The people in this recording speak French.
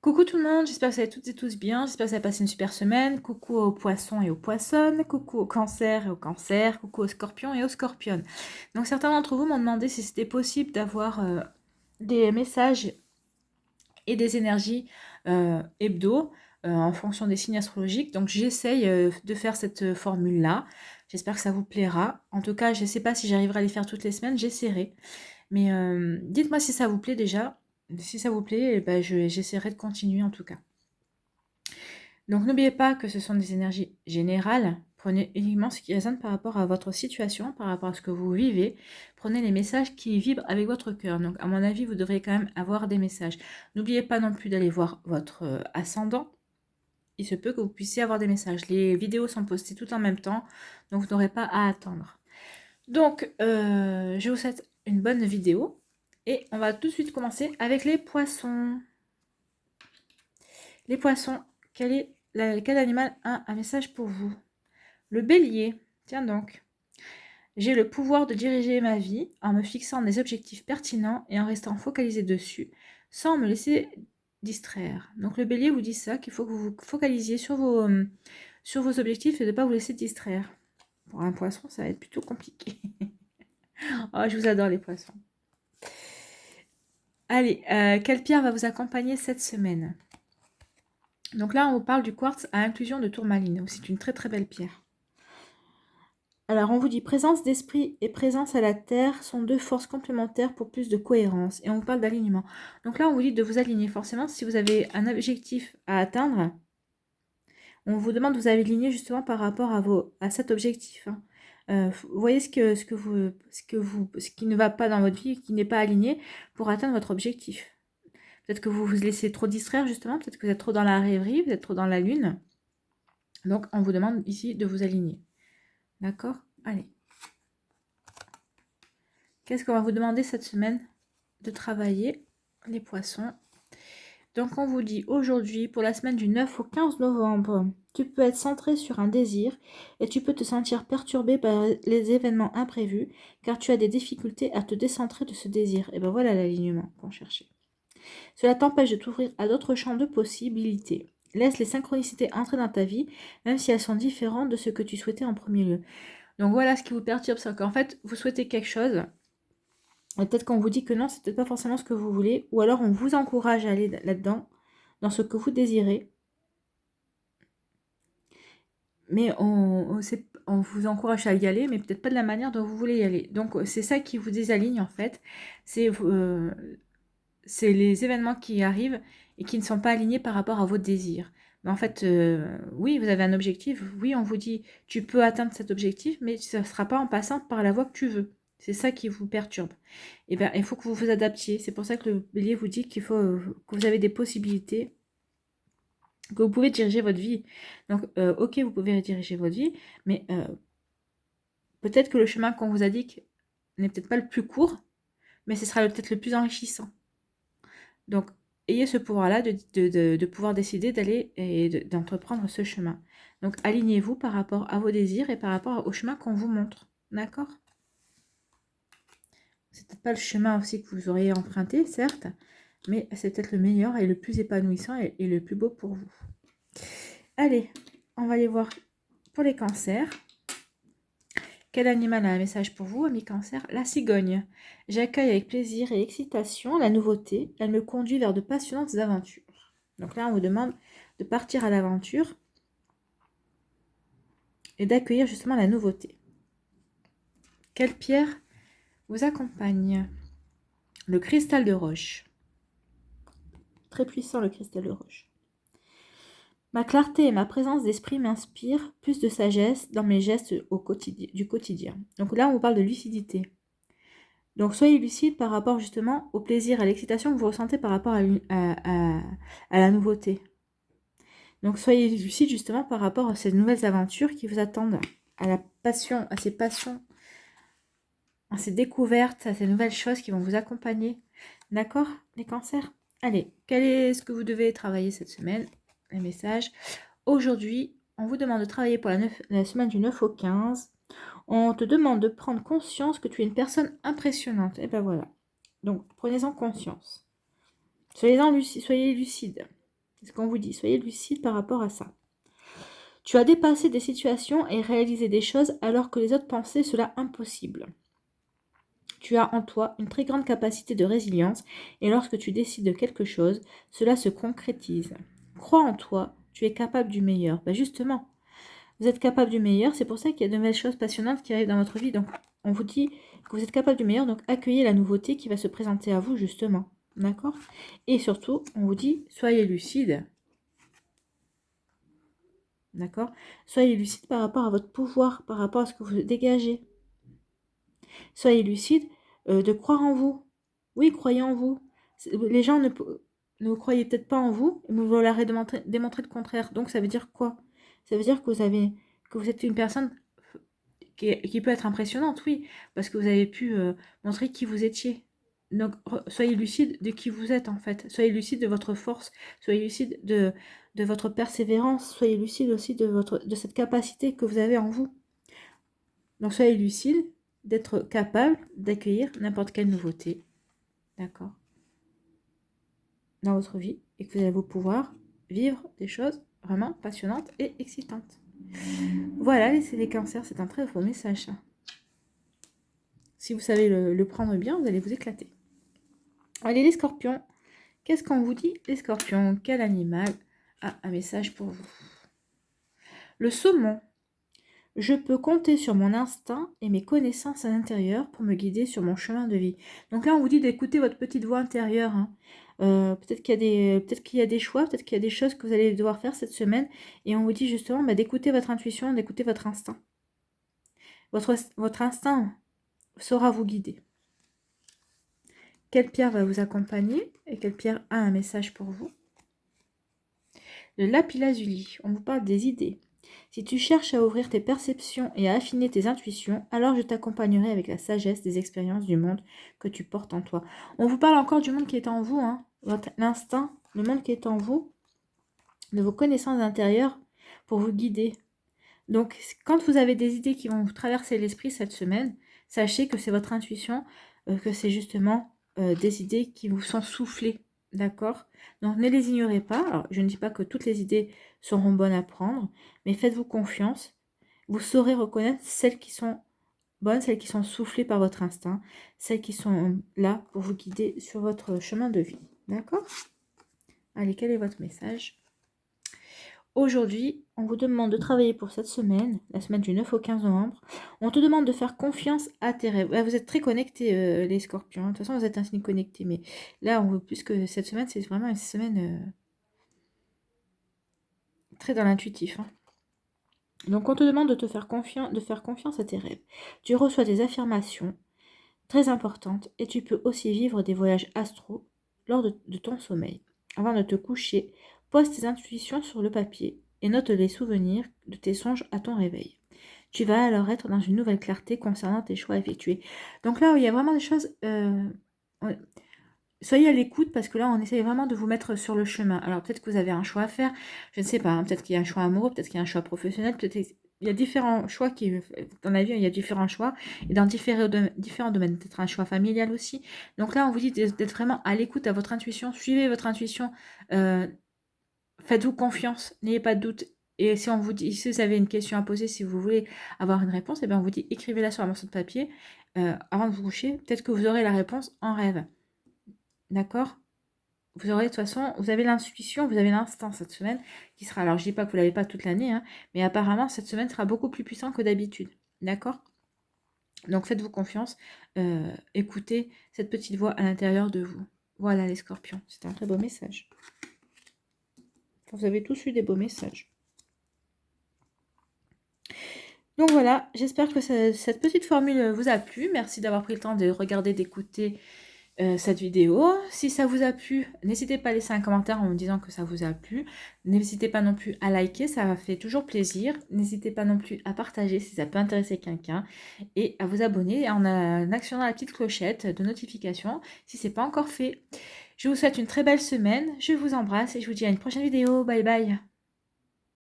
Coucou tout le monde, j'espère que vous allez toutes et tous bien, j'espère que vous avez passé une super semaine. Coucou aux poissons et aux poissonnes, coucou aux cancers et aux cancers, coucou aux scorpions et aux scorpionnes. Donc certains d'entre vous m'ont demandé si c'était possible d'avoir des messages et des énergies hebdo en fonction des signes astrologiques. Donc j'essaye de faire cette formule-là. J'espère que ça vous plaira. En tout cas, je ne sais pas si j'arriverai à les faire toutes les semaines, j'essaierai. Mais dites-moi si ça vous plaît déjà. Si ça vous plaît, eh ben, j'essaierai de continuer en tout cas. Donc n'oubliez pas que ce sont des énergies générales. Prenez uniquement ce qui résonne par rapport à votre situation, par rapport à ce que vous vivez. Prenez les messages qui vibrent avec votre cœur. Donc à mon avis, vous devriez quand même avoir des messages. N'oubliez pas non plus d'aller voir votre ascendant. Il se peut que vous puissiez avoir des messages. Les vidéos sont postées tout en même temps, donc vous n'aurez pas à attendre. Donc, je vous souhaite une bonne vidéo. Et on va tout de suite commencer avec les poissons. Les poissons, quel animal a un message pour vous? Le bélier. Tiens donc. J'ai le pouvoir de diriger ma vie en me fixant des objectifs pertinents et en restant focalisé dessus, sans me laisser distraire. Donc le bélier vous dit ça, qu'il faut que vous vous focalisiez sur vos objectifs et de ne pas vous laisser distraire. Pour un poisson, ça va être plutôt compliqué. Oh, je vous adore les poissons. Allez, quelle pierre va vous accompagner cette semaine? Donc là, on vous parle du quartz à inclusion de tourmaline. C'est une très très belle pierre. Alors, on vous dit présence d'esprit et présence à la terre sont deux forces complémentaires pour plus de cohérence. Et on vous parle d'alignement. Donc là, on vous dit de vous aligner. Forcément, si vous avez un objectif à atteindre, on vous demande de vous aligner justement par rapport à cet objectif. Vous voyez ce qui ne va pas dans votre vie, qui n'est pas aligné pour atteindre votre objectif. Peut-être que vous vous laissez trop distraire justement, peut-être que vous êtes trop dans la rêverie, vous êtes trop dans la lune. Donc, on vous demande ici de vous aligner. D'accord? Allez. Qu'est-ce qu'on va vous demander cette semaine de travailler? Les poissons. Donc, on vous dit aujourd'hui, pour la semaine du 9 au 15 novembre, tu peux être centré sur un désir et tu peux te sentir perturbé par les événements imprévus car tu as des difficultés à te décentrer de ce désir. Et ben voilà l'alignement qu'on cherchait. Cela t'empêche de t'ouvrir à d'autres champs de possibilités. Laisse les synchronicités entrer dans ta vie, même si elles sont différentes de ce que tu souhaitais en premier lieu. Donc voilà ce qui vous perturbe, c'est qu'en fait, vous souhaitez quelque chose, et peut-être qu'on vous dit que non, c'est peut-être pas forcément ce que vous voulez, ou alors on vous encourage à aller là-dedans, dans ce que vous désirez, mais on vous encourage à y aller, mais peut-être pas de la manière dont vous voulez y aller. Donc c'est ça qui vous désaligne en fait, c'est les événements qui arrivent et qui ne sont pas alignés par rapport à vos désirs. Mais en fait, oui, vous avez un objectif, oui, on vous dit, tu peux atteindre cet objectif, mais ça ne sera pas en passant par la voie que tu veux. C'est ça qui vous perturbe. Et bien, il faut que vous vous adaptiez. C'est pour ça que le bélier vous dit qu'il faut que vous avez des possibilités, que vous pouvez diriger votre vie. Donc, ok, vous pouvez diriger votre vie, mais peut-être que le chemin qu'on vous indique n'est peut-être pas le plus court, mais ce sera peut-être le plus enrichissant. Donc, ayez ce pouvoir-là de pouvoir décider d'aller et d'entreprendre ce chemin. Donc, alignez-vous par rapport à vos désirs et par rapport au chemin qu'on vous montre. D'accord? C'est peut-être pas le chemin aussi que vous auriez emprunté, certes, mais c'est peut-être le meilleur et le plus épanouissant et le plus beau pour vous. Allez, on va aller voir pour les cancers. Quel animal a un message pour vous, amis cancer? La cigogne. J'accueille avec plaisir et excitation la nouveauté. Elle me conduit vers de passionnantes aventures. Donc là, on vous demande de partir à l'aventure et d'accueillir justement la nouveauté. Quelle pierre vous accompagne? Le cristal de roche. Très puissant le cristal de roche. Ma clarté et ma présence d'esprit m'inspirent plus de sagesse dans mes gestes du quotidien. Donc là, on vous parle de lucidité. Donc soyez lucide par rapport justement au plaisir, à l'excitation que vous ressentez par rapport à la nouveauté. Donc soyez lucide justement par rapport à ces nouvelles aventures qui vous attendent, à la passion, à ces passions, à ces découvertes, à ces nouvelles choses qui vont vous accompagner. D'accord, les cancers? Allez, quel est ce que vous devez travailler cette semaine? Les messages. Aujourd'hui, on vous demande de travailler pour la semaine du 9 au 15. On te demande de prendre conscience que tu es une personne impressionnante. Et ben voilà. Donc, prenez-en conscience. Soyez lucide. C'est ce qu'on vous dit. Soyez lucide par rapport à ça. Tu as dépassé des situations et réalisé des choses alors que les autres pensaient cela impossible. Tu as en toi une très grande capacité de résilience et lorsque tu décides de quelque chose, cela se concrétise. Crois en toi, tu es capable du meilleur. Ben justement, vous êtes capable du meilleur, c'est pour ça qu'il y a de nouvelles choses passionnantes qui arrivent dans votre vie. Donc, on vous dit que vous êtes capable du meilleur, donc accueillez la nouveauté qui va se présenter à vous, justement. D'accord? Et surtout, on vous dit, soyez lucide. D'accord? Soyez lucide par rapport à votre pouvoir, par rapport à ce que vous dégagez. Soyez lucide de croire en vous. Oui, croyez en vous. Les gens ne croyez peut-être pas en vous, mais vous leur avez démontré le contraire. Donc, ça veut dire quoi? Ça veut dire que vous êtes une personne qui peut être impressionnante, oui, parce que vous avez pu montrer qui vous étiez. Donc, soyez lucide de qui vous êtes, en fait. Soyez lucide de votre force. Soyez lucide de votre persévérance. Soyez lucide aussi de cette capacité que vous avez en vous. Donc, soyez lucide d'être capable d'accueillir n'importe quelle nouveauté. D'accord? Dans votre vie. Et que vous allez vous pouvoir vivre des choses vraiment passionnantes et excitantes. Voilà, les cancers, c'est un très beau message. Si vous savez le prendre bien, vous allez vous éclater. Allez, les scorpions. Qu'est-ce qu'on vous dit, les scorpions? Quel animal a un message pour vous? Le saumon. Je peux compter sur mon instinct et mes connaissances à l'intérieur pour me guider sur mon chemin de vie. Donc là, on vous dit d'écouter votre petite voix intérieure. Hein. Peut-être qu'il y a des choix, peut-être qu'il y a des choses que vous allez devoir faire cette semaine. Et on vous dit justement d'écouter votre intuition, d'écouter votre instinct. Votre instinct saura vous guider. Quelle pierre va vous accompagner et quelle pierre a un message pour vous? Le lapis-lazuli, on vous parle des idées. Si tu cherches à ouvrir tes perceptions et à affiner tes intuitions, alors je t'accompagnerai avec la sagesse des expériences du monde que tu portes en toi. On vous parle encore du monde qui est en vous, hein, l'instinct, le monde qui est en vous, de vos connaissances intérieures pour vous guider. Donc, quand vous avez des idées qui vont vous traverser l'esprit cette semaine, sachez que c'est votre intuition, que c'est justement des idées qui vous sont soufflées. D'accord? Donc, ne les ignorez pas. Alors, je ne dis pas que toutes les idées seront bonnes à prendre, mais faites-vous confiance. Vous saurez reconnaître celles qui sont bonnes, celles qui sont soufflées par votre instinct, celles qui sont là pour vous guider sur votre chemin de vie. D'accord? Allez, quel est votre message? Aujourd'hui, on vous demande de travailler pour cette semaine, la semaine du 9 au 15 novembre. On te demande de faire confiance à tes rêves. Vous êtes très connectés, les scorpions. De toute façon, vous êtes un signe connecté. Mais là, on veut plus que cette semaine, c'est vraiment une semaine très dans l'intuitif. Hein. Donc, on te demande de faire confiance à tes rêves. Tu reçois des affirmations très importantes et tu peux aussi vivre des voyages astraux lors de ton sommeil. Avant de te coucher, pose tes intuitions sur le papier et note les souvenirs de tes songes à ton réveil. Tu vas alors être dans une nouvelle clarté concernant tes choix effectués. Donc là, il y a vraiment des choses... soyez à l'écoute parce que là, on essaye vraiment de vous mettre sur le chemin. Alors peut-être que vous avez un choix à faire, je ne sais pas, hein, peut-être qu'il y a un choix amoureux, peut-être qu'il y a un choix professionnel, peut-être il y a différents choix dans la vie, il y a différents choix et dans différents domaines, peut-être un choix familial aussi. Donc là, on vous dit d'être vraiment à l'écoute à votre intuition, suivez votre intuition, faites-vous confiance, n'ayez pas de doute. Et si on vous dit, si vous avez une question à poser, si vous voulez avoir une réponse, eh bien on vous dit écrivez-la sur un morceau de papier avant de vous coucher. Peut-être que vous aurez la réponse en rêve. D'accord? Vous aurez de toute façon, vous avez l'intuition, vous avez l'instinct cette semaine qui sera, alors je dis pas que vous l'avez pas toute l'année, hein, mais apparemment cette semaine sera beaucoup plus puissant que d'habitude. D'accord? Donc faites-vous confiance, écoutez cette petite voix à l'intérieur de vous. Voilà les scorpions, c'est un très beau message. Vous avez tous eu des beaux messages. Donc voilà, j'espère que cette petite formule vous a plu. Merci d'avoir pris le temps de regarder, d'écouter cette vidéo. Si ça vous a plu, n'hésitez pas à laisser un commentaire en me disant que ça vous a plu. N'hésitez pas non plus à liker, ça fait toujours plaisir. N'hésitez pas non plus à partager si ça peut intéresser quelqu'un et à vous abonner en actionnant la petite clochette de notification si ce n'est pas encore fait. Je vous souhaite une très belle semaine, je vous embrasse et je vous dis à une prochaine vidéo. Bye bye.